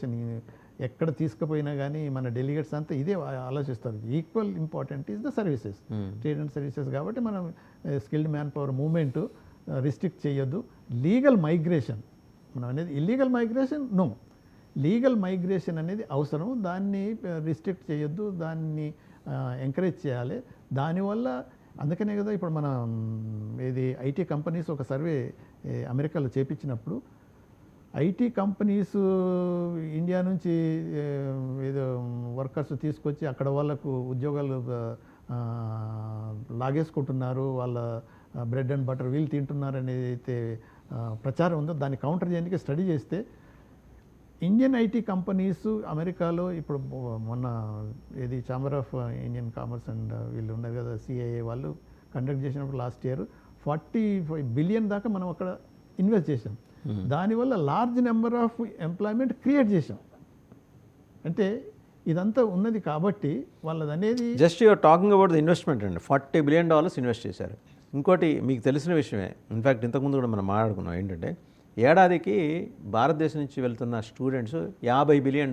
Migration ఎక్కడ తీసుకుపోయినా కానీ మన డెలిగేట్స్ అంతా ఇదే ఆలోచిస్తారు. Equal important is the services, trade and services. కాబట్టి మనం skilled man power movement restrict చేయొద్దు. లీగల్ మైగ్రేషన్ మనం అనేది illegal migration no, legal migration అనేది అవసరం, దాన్ని రిస్ట్రిక్ట్ చేయొద్దు, దాన్ని ఎంకరేజ్ చేయాలి. దానివల్ల అందుకనే కదా ఇప్పుడు మన ఇది ఐటీ కంపెనీస్ ఒక సర్వే అమెరికాలో చేపించినప్పుడు ఐటీ కంపెనీస్ ఇండియా నుంచి ఏదో వర్కర్స్ తీసుకొచ్చి అక్కడ వాళ్ళకు ఉద్యోగాలు లాగేసుకుంటున్నారు, వాళ్ళ బ్రెడ్ అండ్ బటర్ వీళ్ళు తింటున్నారు అనేది అయితే ప్రచారం ఉందో దాన్ని కౌంటర్ చేయడానికి స్టడీ చేస్తే ఇండియన్ ఐటీ కంపెనీస్ అమెరికాలో ఇప్పుడు మొన్న ఇది chamber of Indian commerce and వీళ్ళు ఉన్నారు కదా సిఐఏ వాళ్ళు కండక్ట్ చేసినప్పుడు లాస్ట్ ఇయర్ 45 బిలియన్ దాకా మనం అక్కడ ఇన్వెస్ట్ చేసాం. దానివల్ల large number of employment create చేసాం. అంటే ఇదంతా ఉన్నది కాబట్టి వాళ్ళది అనేది just you're talking about the investment అండి. $40 బిలియన్ ఇన్వెస్ట్ చేశారు. ఇంకోటి మీకు తెలిసిన విషయమే, ఇన్ఫ్యాక్ట్ ఇంతకుముందు కూడా మనం మాట్లాడుకున్నాం ఏంటంటే ఏడాదికి భారతదేశం నుంచి వెళ్తున్న స్టూడెంట్స్ $50 బిలియన్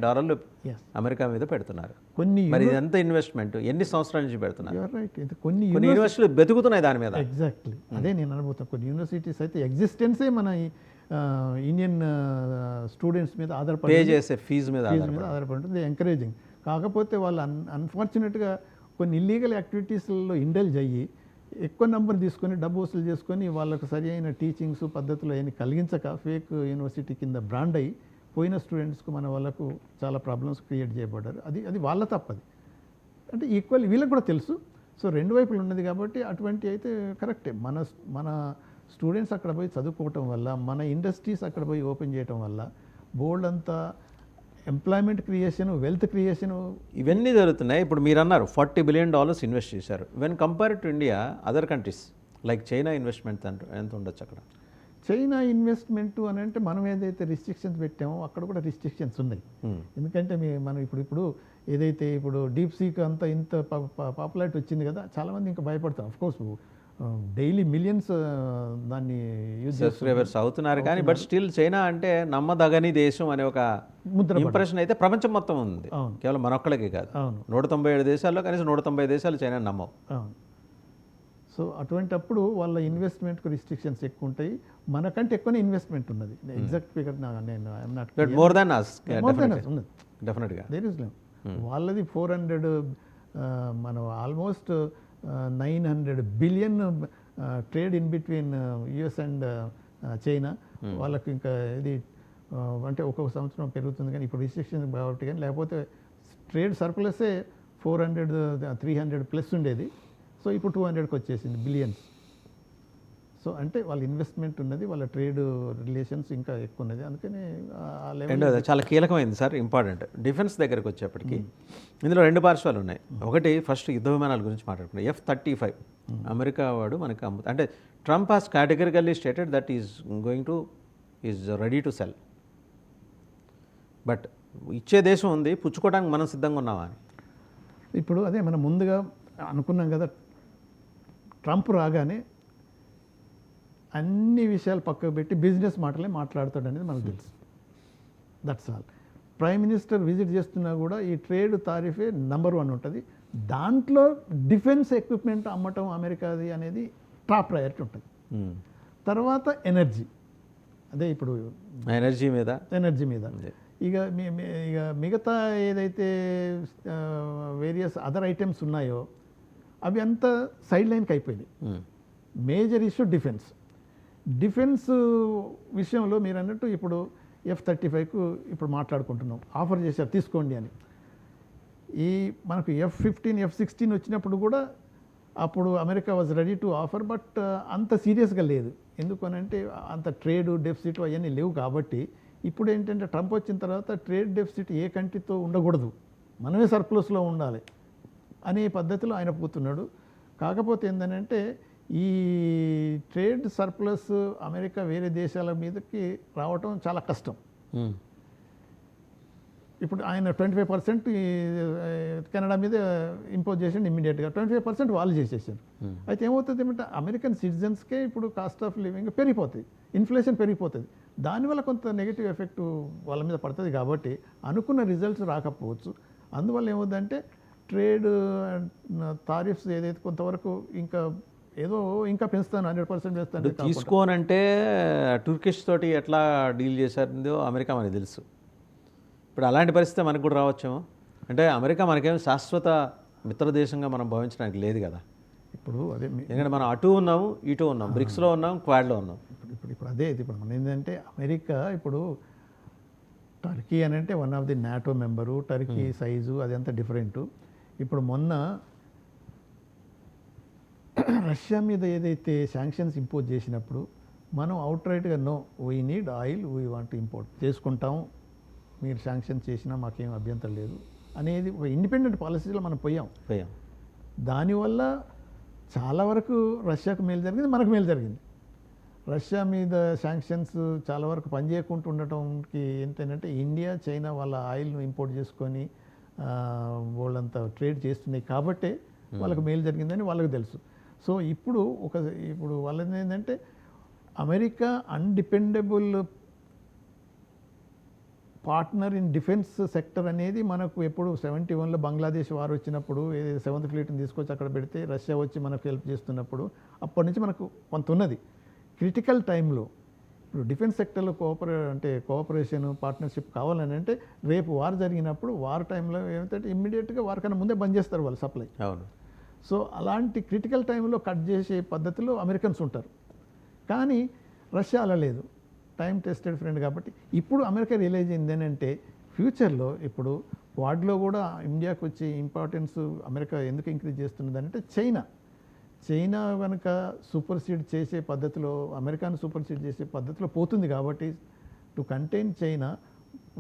అమెరికా మీద పెడుతున్నారు. మరి ఇదంతా ఇన్వెస్ట్మెంట్ ఎన్ని సంవత్సరాల నుంచి పెడుతున్నారు? కొన్ని యూనివర్సిటీలు బతుకుతున్నాయి దాని మీద. ఎగ్జాక్ట్లీ అదే నేను అనుభూతాను. కొన్ని యూనివర్సిటీస్ అయితే ఎగ్జిస్టెన్సే మన ఇండియన్ స్టూడెంట్స్ మీద ఆధారపడి పే చేసే ఫీజు మీద ఆధారపడి ఉంటుంది. ఎంకరేజింగ్. కాకపోతే వాళ్ళు అన్ఫార్చునేట్గా కొన్ని ఇల్లీగల్ యాక్టివిటీస్లలో ఇండల్జ్ అయ్యి ఎక్కువ నెంబర్ తీసుకొని డబ్బు వసూలు చేసుకొని వాళ్ళకు సరి అయిన టీచింగ్స్ పద్ధతులు అవన్నీ కలిగించక ఫేక్ యూనివర్సిటీ కింద బ్రాండ్ అయ్యి పోయిన స్టూడెంట్స్కు మన వాళ్ళకు చాలా ప్రాబ్లమ్స్ క్రియేట్ చేయబడ్డారు. అది వాళ్ళ తప్పది. అంటే ఈక్వల్ వీళ్ళకి కూడా తెలుసు. సో రెండు వైపులు ఉన్నది కాబట్టి అటువంటి అయితే కరెక్టే. మన స్టూడెంట్స్ అక్కడ పోయి చదువుకోవటం వల్ల, మన ఇండస్ట్రీస్ అక్కడ పోయి ఓపెన్ చేయటం వల్ల బోల్డ్ అంతా ఎంప్లాయ్మెంట్ క్రియేషన్, వెల్త్ క్రియేషన్ ఇవన్నీ జరుగుతున్నాయి. ఇప్పుడు మీరు అన్నారు $40 బిలియన్ ఇన్వెస్ట్ చేశారు. When compare to India other countries like China investment ఎంత ఉండొచ్చు అక్కడ? చైనా ఇన్వెస్ట్మెంట్ అని అంటే మనం ఏదైతే రిస్ట్రిక్షన్స్ పెట్టామో అక్కడ కూడా రిస్ట్రిక్షన్స్ ఉన్నాయి. ఎందుకంటే మనం ఇప్పుడు ఏదైతే ఇప్పుడు డీప్ సీక్ అంతా ఇంత పాపులారిటీ వచ్చింది కదా, చాలామంది ఇంకా భయపడతారు. అఫ్కోర్స్ డైలీ మిలియన్స్ దాన్ని సబ్స్క్రైబర్స్ అవుతున్నారు కానీ బట్ స్టిల్ చైనా అంటే నమ్మదగని దేశం అనే ఒక ఇంప్రెషన్ అయితే ప్రపంచం మొత్తం ఉంది. కేవలం మనొక్కడికి కాదు. 197 దేశాల్లో కనీసం 190 దేశాలు చైనా నమ్మవు. సో అటువంటప్పుడు వాళ్ళ ఇన్వెస్ట్మెంట్కు రిస్ట్రిక్షన్స్ ఎక్కువ ఉంటాయి. మనకంటే ఎక్కువనే ఇన్వెస్ట్మెంట్ ఉన్నది. ఎగ్జాక్ట్ ఫిగర్ నేను మోర్ దాన్ us డెఫినెట్గా దేర్ ఇస్ వాళ్ళది 400 మనం almost 900 billion trade in between US and China. వాళ్ళకి ఇంకా ఇది అంటే ఒక్కొక్క సంవత్సరం పెరుగుతుంది కానీ ఇప్పుడు రిస్ట్రిక్షన్ కాబట్టి, కానీ లేకపోతే ట్రేడ్ సర్ప్లసే 400-300 ప్లస్ ఉండేది. సో ఇప్పుడు 200కి వచ్చేసింది బిలియన్స్. సో అంటే వాళ్ళ ఇన్వెస్ట్మెంట్ ఉన్నది, వాళ్ళ ట్రేడ్ రిలేషన్స్ ఇంకా ఎక్కువ ఉన్నది. అందుకని చాలా కీలకమైంది సార్, ఇంపార్టెంట్. డిఫెన్స్ దగ్గరకు వచ్చేప్పటికి ఇందులో రెండు పార్శ్వాలు ఉన్నాయి. ఒకటి ఫస్ట్ యుద్ధ విమానాల గురించి మాట్లాడుకున్నాం. F-35 అమెరికా వాడు మనకి అంటే Trump has categorically stated that is ready to sell. But ఇచ్చే దేశం ఉంది, పుచ్చుకోవడానికి మనం సిద్ధంగా ఉన్నామా అని. ఇప్పుడు అదే మనం ముందుగా అనుకున్నాం కదా, ట్రంప్ రాగానే అన్ని విషయాలు పక్కకు పెట్టి బిజినెస్ మాటలే మాట్లాడతాడు అనేది మనకు తెలుసు. That's all. Prime minister visit చేస్తున్నా కూడా ఈ ట్రేడ్ తారీఫే నెంబర్ 1 ఉంటుంది. దాంట్లో డిఫెన్స్ ఎక్విప్మెంట్ అమ్మటం అమెరికాది అనేది టాప్ ప్రయారిటీ ఉంటుంది. తర్వాత ఎనర్జీ, అదే ఇప్పుడు ఎనర్జీ మీద ఇక మిగతా ఏదైతే వేరియస్ అదర్ ఐటమ్స్ ఉన్నాయో అవి అంతా సైడ్ లైన్కి అయిపోయినాయి. మేజర్ ఇష్యూ డిఫెన్స్ విషయంలో మీరు అన్నట్టు ఇప్పుడు F-35కు ఇప్పుడు మాట్లాడుకుంటున్నాం, ఆఫర్ చేశారు తీసుకోండి అని. ఈ మనకు F-15, F-16 వచ్చినప్పుడు కూడా అప్పుడు America was ready to offer, but అంత సీరియస్గా లేదు. ఎందుకు అని అంటే అంత ట్రేడ్ డెఫిసిట్ అవన్నీ లేవు. కాబట్టి ఇప్పుడు ఏంటంటే ట్రంప్ వచ్చిన తర్వాత ట్రేడ్ డెఫిసిట్ ఏ కంట్రీతో ఉండకూడదు, మనమే సర్ప్లస్లో ఉండాలి అనే పద్ధతిలో ఆయన పోతున్నాడు. కాకపోతే ఏంటంటే ఈ ట్రేడ్ సర్ప్లస్ అమెరికా వేరే దేశాల మీదకి రావటం చాలా కష్టం. ఇప్పుడు ఆయన 25% కెనడా మీద ఇంపోజ్ చేసిండు ఇమ్మీడియట్గా. 25% వాళ్ళు చేసేసారు. అయితే ఏమవుతుంది అంటే అమెరికన్ సిటిజన్స్కే ఇప్పుడు కాస్ట్ ఆఫ్ లివింగ్ పెరిగిపోతుంది, ఇన్ఫ్లేషన్ పెరిగిపోతుంది. దానివల్ల కొంత నెగిటివ్ ఎఫెక్ట్ వాళ్ళ మీద పడుతుంది కాబట్టి అనుకున్న రిజల్ట్స్ రాకపోవచ్చు. అందువల్ల ఏమవుతుందంటే ట్రేడ్ టారిఫ్స్ ఏదైతే కొంతవరకు ఇంకా పెంచుతాను 100% పెంచుతాను తీసుకోనంటే టర్కిష్ తోటి ఎట్లా డీల్ చేశారో అమెరికా మనకు తెలుసు. ఇప్పుడు అలాంటి పరిస్థితి మనకు కూడా రావచ్చేమో. అంటే అమెరికా మనకేం శాశ్వత మిత్ర దేశంగా మనం భావించడానికి లేదు కదా. ఇప్పుడు అదే ఎందుకంటే మనం అటు ఉన్నాము ఇటు ఉన్నాం, బ్రిక్స్లో ఉన్నాం, క్వాడ్లో ఉన్నాం. ఇప్పుడు అదే ఇప్పుడు మన ఏంటంటే అమెరికా ఇప్పుడు టర్కీ అని అంటే one of the NATO member, Turkey size అదంతా డిఫరెంట్. ఇప్పుడు మొన్న రష్యా మీద ఏదైతే శాంక్షన్స్ ఇంపోజ్ చేసినప్పుడు మనం అవుట్ రైట్గా no we need oil, we want import చేసుకుంటాం, మీరు శాంక్షన్స్ చేసినా మాకేం అభ్యంతరం లేదు అనేది ఒక ఇండిపెండెంట్ పాలసీలో మనం పోయాం. దానివల్ల చాలా వరకు రష్యాకు మేలు జరిగింది, మనకు మేలు జరిగింది. రష్యా మీద శాంక్షన్స్ చాలా వరకు పనిచేయకుండా ఉండటంకి ఏంటంటే ఇండియా, చైనా వాళ్ళ ఆయిల్ను ఇంపోర్ట్ చేసుకొని వాళ్ళంతా ట్రేడ్ చేస్తున్నాయి కాబట్టే వాళ్ళకు మేలు జరిగిందని వాళ్ళకు తెలుసు. సో ఇప్పుడు వాళ్ళది ఏంటంటే America undependable partner in defence sector అనేది మనకు ఎప్పుడు 71లో బంగ్లాదేశ్ వారు వచ్చినప్పుడు 7th ఫ్లీట్ని తీసుకొచ్చి అక్కడ పెడితే రష్యా వచ్చి మనకు హెల్ప్ చేస్తున్నప్పుడు అప్పటి నుంచి మనకు కొంత ఉన్నది. క్రిటికల్ టైంలో ఇప్పుడు డిఫెన్స్ సెక్టర్లో కోఆపరేషన్ పార్ట్నర్షిప్ కావాలని అంటే రేపు వార్ జరిగినప్పుడు వార్ టైంలో ఏమిటంటే ఇమ్మీడియట్గా వార్ కన్నా ముందే బంద్ చేస్తారు వాళ్ళు సప్లై. అవును. సో అలాంటి క్రిటికల్ టైంలో కట్ చేసే పద్ధతిలో అమెరికన్స్ ఉంటారు. కానీ రష్యా అలా లేదు, టైం టెస్టెడ్ ఫ్రెండ్ కాబట్టి. ఇప్పుడు అమెరికా రియలైజ్ అయింది ఏంటంటే ఫ్యూచర్లో ఇప్పుడు వార్డ్లో కూడా ఇండియాకు వచ్చే ఇంపార్టెన్స్ అమెరికా ఎందుకు ఇంక్రీజ్ చేస్తున్నది అంటే చైనా కనుక సూపర్సీడ్ చేసే పద్ధతిలో, అమెరికాను సూపర్సీడ్ చేసే పద్ధతిలో పోతుంది కాబట్టి టు కంటైన్ చైనా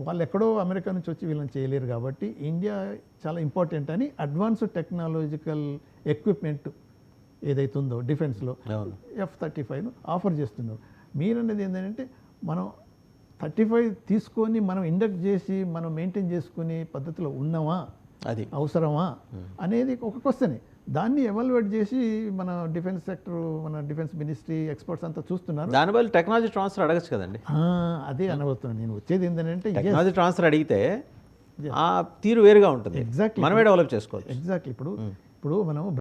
వాళ్ళు ఎక్కడో అమెరికా నుంచి వచ్చి వీళ్ళని చేయలేరు కాబట్టి ఇండియా చాలా ఇంపార్టెంట్ అని అడ్వాన్స్డ్ టెక్నాలజికల్ ఎక్విప్మెంట్ ఏదైతే ఉందో డిఫెన్స్లో F-35 ఆఫర్ చేస్తున్నారు. మీరనేది ఏంటంటే మనం 35 తీసుకొని మనం ఇండక్ట్ చేసి మనం మెయింటైన్ చేసుకునే పద్ధతిలో ఉన్నామా, అది అవసరమా అనేది ఒక క్వశ్చనే. దాన్ని ఎవాల్యుయేట్ చేసి మన డిఫెన్స్ సెక్టర్, మన డిఫెన్స్ మినిస్ట్రీ ఎక్స్పర్ట్స్ అంతా చూస్తున్నారు. దానివల్ల టెక్నాలజీ ట్రాన్స్ఫర్ అడగచ్చు కదండి. అదే అనబోతున్నాను నేను. వచ్చేది ఏంటంటే టెక్నాలజీ ట్రాన్స్ఫర్ అడిగితే ఆ తీరు వేరుగా ఉంటుంది. ఎగ్జాక్ట్లీ మనమే డెవలప్ చేసుకోవచ్చు. ఎగ్జాక్ట్లీ ఇప్పుడు మనం